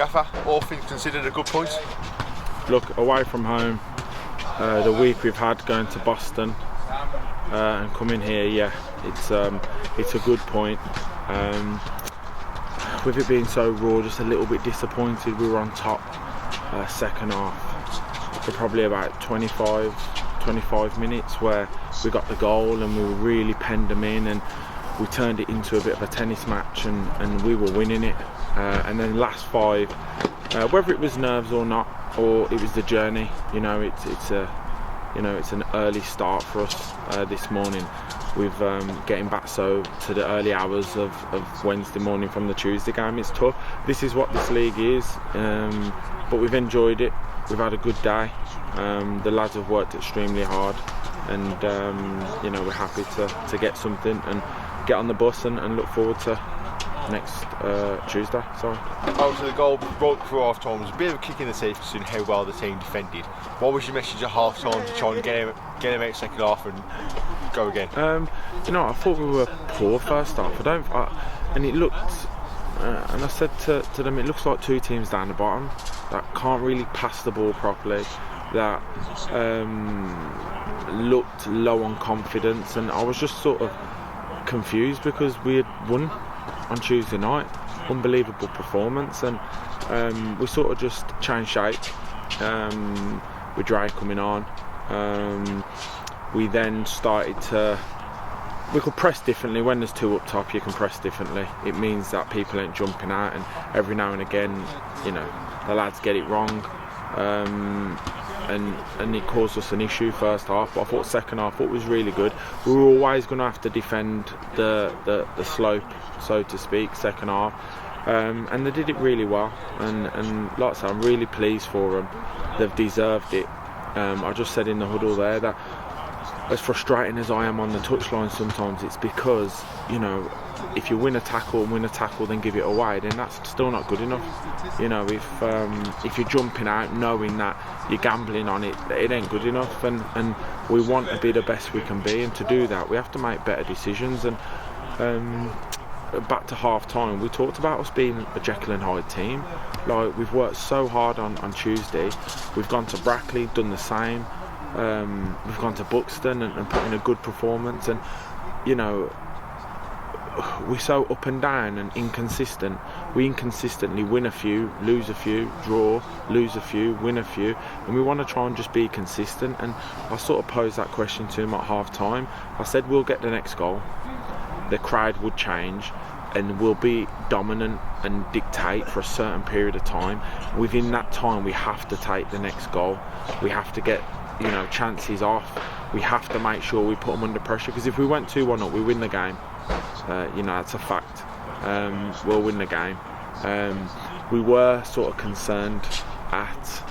Gaffer, all things considered, a good point? Look, away from home, the week we've had going to Boston and coming here, yeah, it's a good point. With it being so raw, just a little bit disappointed. We were on top second half for probably about 25 minutes, where we got the goal and we really penned them in, and we turned it into a bit of a tennis match, and we were winning it. And then last 5, whether it was nerves or not, or it was the journey, it's an early start for us this morning. We've getting back to the early hours of Wednesday morning from the Tuesday game. It's tough. This is what this league is, but we've enjoyed it. We've had a good day. The lads have worked extremely hard, and we're happy to get something and get on the bus and look forward to next Tuesday. Obviously the goal broke through half time was a bit of a kick in the teeth considering how well the team defended. What was your message at half time to try and get him out second half and go again? I thought we were poor first half. And it looked, and I said to them, it looks like 2 teams down the bottom that can't really pass the ball properly, that looked low on confidence, and I was just sort of confused because we had won on Tuesday night, unbelievable performance, and we sort of just changed shape with Dre coming on. We then started we could press differently. When there's 2 up top, you can press differently. It means that people ain't jumping out, and every now and again, the lads get it wrong, and it caused us an issue first half. But I thought second half, it was really good. We were always going to have to defend the slope, so to speak, second half, and they did it really well. And like I said, I'm really pleased for them. They've deserved it. I just said in the huddle there that, as frustrating as I am on the touchline sometimes, it's because, if you win a tackle, then give it away, then that's still not good enough. If you're jumping out knowing that you're gambling on it, it ain't good enough, and we want to be the best we can be, and to do that we have to make better decisions. And back to half time, we talked about us being a Jekyll and Hyde team. Like, we've worked so hard on Tuesday, we've gone to Brackley, done the same. We've gone to Buxton and put in a good performance, and we're so up and down and inconsistent. We inconsistently win a few, lose a few, draw, lose a few, win a few, and we want to try and just be consistent. And I sort of posed that question to him at half time. I said, we'll get the next goal, the crowd would change, and we'll be dominant and dictate for a certain period of time. Within that time, we have to take the next goal. We have to get chances off. We have to make sure we put them under pressure, because if we went 2-1 up, we win the game. That's a fact. We'll win the game. We were sort of concerned at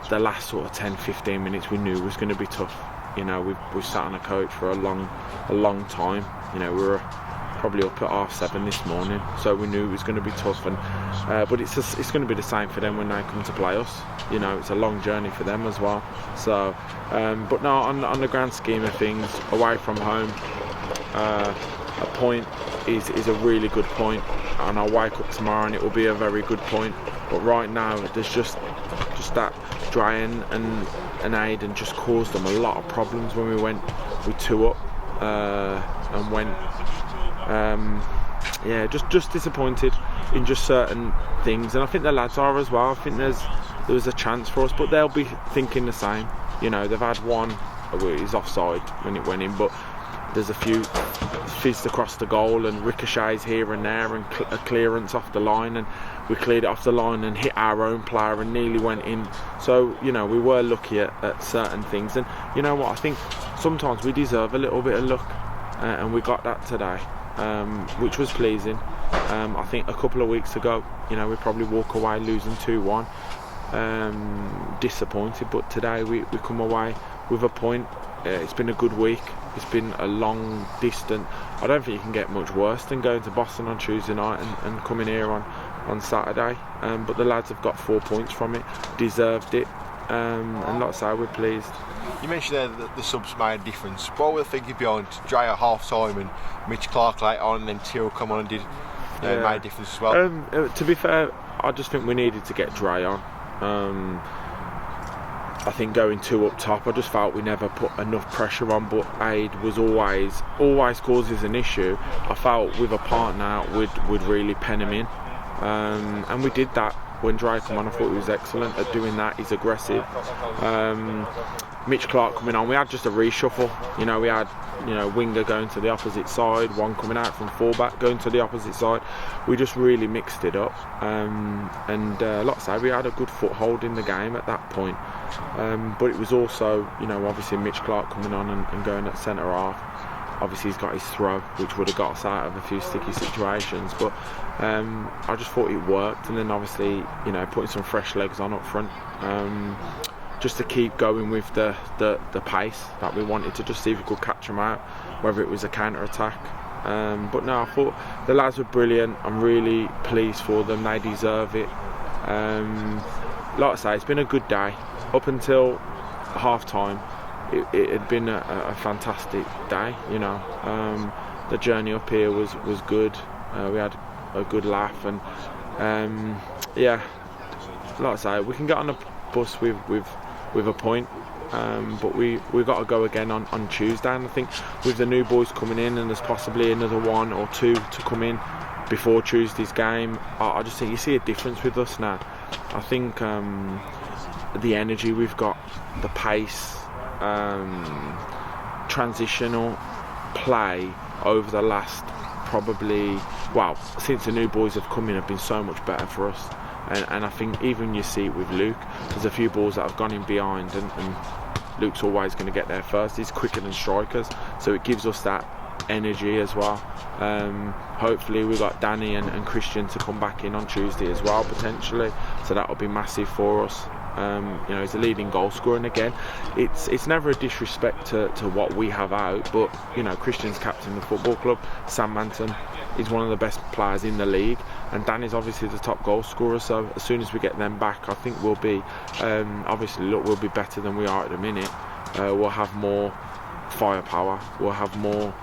the last sort of 10-15 minutes. We knew it was going to be tough. We sat on a coach for a long time. We were probably up at 7:30 this morning, so we knew it was going to be tough. And but it's going to be the same for them when they come to play us. It's a long journey for them as well. So, but no, on the grand scheme of things, away from home, a point is a really good point, and I'll wake up tomorrow and it will be a very good point. But right now, there's just that Brian and Aidan just caused them a lot of problems when we went with 2 up and went. Just disappointed in just certain things, and I think the lads are as well. I think there was a chance for us, but they'll be thinking the same. They've had one, he's offside when it went in, but there's a few fizzed across the goal and ricochets here and there, and a clearance off the line, and we cleared it off the line and hit our own player and nearly went in. So we were lucky at certain things, and you know what, I think sometimes we deserve a little bit of luck, and we got that today, which was pleasing. I think a couple of weeks ago, we probably walk away losing 2-1, disappointed, but today we come away with a point. It's been a good week. It's been a long distance. I don't think you can get much worse than going to Boston on Tuesday night and coming here on Saturday. But the lads have got 4 points from it, deserved it, and like I say, we're pleased. You mentioned there that the subs made a difference. What were the thinking behind Dre at half time and Mitch Clark later on, and then Tyrrell come on and did made a difference as well. To be fair, I just think we needed to get Dre on. I think going 2 up top, I just felt we never put enough pressure on, but Aid was always causes an issue. I felt with a partner we'd really pen him in, and we did that when Dre came on. I thought he was excellent at doing that. He's aggressive. Mitch Clark coming on, we had just a reshuffle. We had winger going to the opposite side, one coming out from fullback going to the opposite side. We just really mixed it up, and like I say, we had a good foothold in the game at that point. But it was also, obviously Mitch Clark coming on and going at centre half. Obviously he's got his throw, which would have got us out of a few sticky situations, but I just thought it worked. And then obviously, putting some fresh legs on up front, just to keep going with the pace that we wanted, to just see if we could catch them out, whether it was a counter-attack. But no, I thought the lads were brilliant. I'm really pleased for them. They deserve it. Like I say, it's been a good day. Up until half-time, it had been a fantastic day. The journey up here was good. We had a good laugh, and like I say, we can get on the bus with a point, but we've got to go again on Tuesday. And I think with the new boys coming in, and there's possibly another 1 or 2 to come in before Tuesday's game, I just think you see a difference with us now. I think the energy we've got, the pace, transitional play over the last since the new boys have come in, have been so much better for us. And I think even you see it with Luke, there's a few balls that have gone in behind, and Luke's always going to get there first. He's quicker than strikers, so it gives us that energy as well. Hopefully we've got Danny and Christian to come back in on Tuesday as well, potentially, so that'll be massive for us. He's a leading goal scorer, and again, it's never a disrespect to what we have out, but Christian's captain of the football club. Sam Manton is one of the best players in the league, and Danny's obviously the top goal scorer. So as soon as we get them back, I think we'll be we'll be better than we are at the minute. We'll have more firepower, we'll have more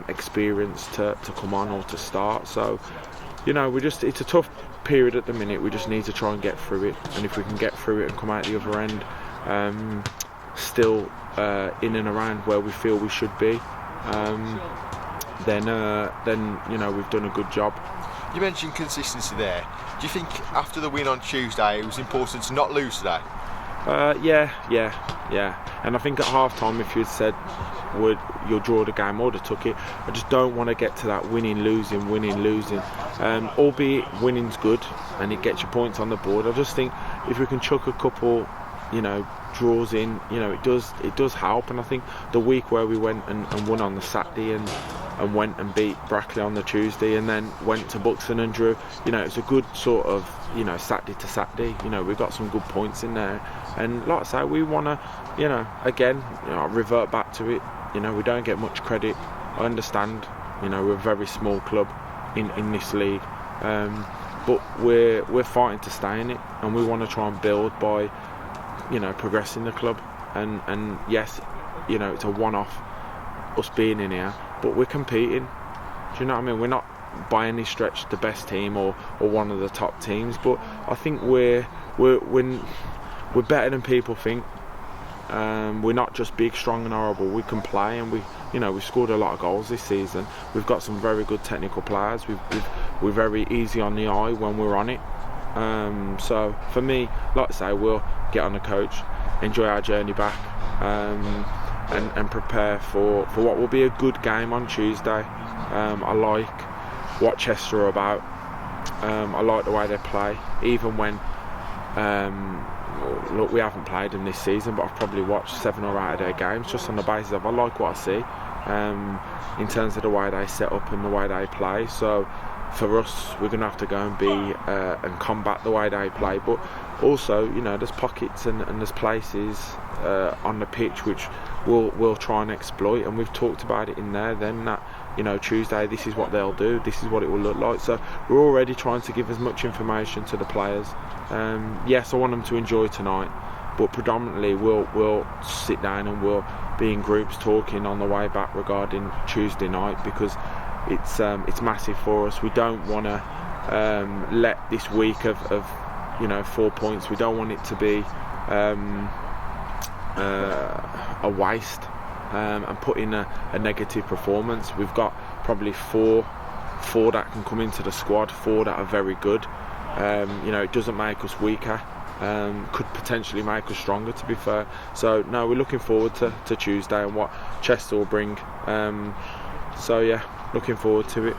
experience to come on or to start. So it's a tough period at the minute. We just need to try and get through it, and if we can get through it and come out the other end still in and around where we feel we should be, then we've done a good job. You mentioned consistency there. Do you think after the win on Tuesday it was important to not lose today? Yeah. And I think at half time, if you'd said you'll draw the game, I would have took it. I just don't want to get to that winning, losing. Albeit winning's good and it gets your points on the board. I just think if we can chuck a couple, draws in, it does help. And I think the week where we went and won on the Saturday and went and beat Brackley on the Tuesday, and then went to Buxton and drew, it's a good sort of Saturday to Saturday. We've got some good points in there, and like I say, we want to again revert back to it. We don't get much credit. I understand, we're a very small club in this league, but we're fighting to stay in it, and we want to try and build by progressing the club. And yes, it's a one-off us being in here, but we're competing. Do you know what I mean? We're not by any stretch the best team or one of the top teams, but I think we're better than people think. We're not just big, strong and horrible. We can play, and we've scored a lot of goals this season. We've got some very good technical players. We're very easy on the eye when we're on it. So for me, like I say, we'll get on the coach, enjoy our journey back, and prepare for what will be a good game on Tuesday. I like what Chester are about. I like the way they play, even when look, we haven't played them this season, but I've probably watched 7 or 8 of their games just on the basis of I like what I see in terms of the way they set up and the way they play. So for us, we're going to have to go and be and combat the way they play, but also there's pockets and there's places on the pitch which we'll try and exploit, and we've talked about it in there then that Tuesday this is what they'll do, this is what it will look like. So we're already trying to give as much information to the players. Yes, I want them to enjoy tonight, but predominantly we'll sit down and we'll be in groups talking on the way back regarding Tuesday night, because it's massive for us. We don't want to let this week of 4 points. We don't want it to be a waste and put in a negative performance. We've got probably four that can come into the squad, 4 that are very good. It doesn't make us weaker, could potentially make us stronger, to be fair. So no, we're looking forward to Tuesday and what Chester will bring. So yeah, looking forward to it.